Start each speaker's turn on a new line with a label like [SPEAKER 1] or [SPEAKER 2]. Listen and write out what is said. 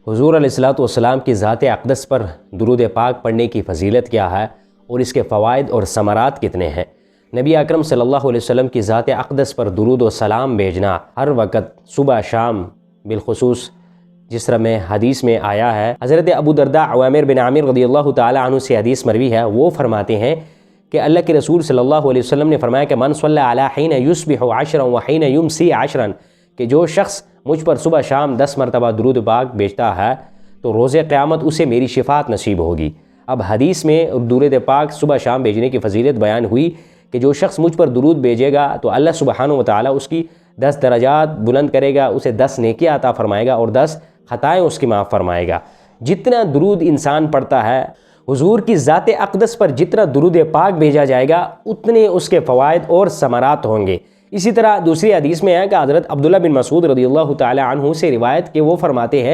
[SPEAKER 1] حضور علیہ الصلوۃ والسلام کی ذات اقدس پر درود پاک پڑھنے کی فضیلت کیا ہے اور اس کے فوائد اور ثمرات کتنے ہیں؟ نبی اکرم صلی اللہ علیہ وسلم کی ذات اقدس پر درود و سلام بھیجنا ہر وقت صبح شام، بالخصوص جس طرح میں حدیث میں آیا ہے، حضرت ابو درداء عوامر بن عامر رضی اللہ تعالی عنہ سے حدیث مروی ہے، وہ فرماتے ہیں کہ اللہ کے رسول صلی اللہ علیہ وسلم نے فرمایا کہ من صلی علی حین یصبح عشرا وحین یمسی عشرا، کہ جو شخص مجھ پر صبح شام 10 مرتبہ درود پاک بھیجتا ہے تو روز قیامت اسے میری شفاعت نصیب ہوگی۔ اب حدیث میں درود پاک صبح شام بھیجنے کی فضیلت بیان ہوئی کہ جو شخص مجھ پر درود بھیجے گا تو اللہ سبحانہ وتعالی اس کی 10 درجات بلند کرے گا، اسے 10 نیکیاں عطا فرمائے گا اور 10 خطائیں اس کی معاف فرمائے گا۔ جتنا درود انسان پڑھتا ہے، حضور کی ذات اقدس پر جتنا درود پاک بھیجا جائے گا اتنے اس کے فوائد اور ثمرات ہوں گے۔ اسی طرح دوسری حدیث میں ہے کہ حضرت عبداللہ بن مسعود رضی اللہ تعالی عنہ سے روایت کہ وہ فرماتے ہیں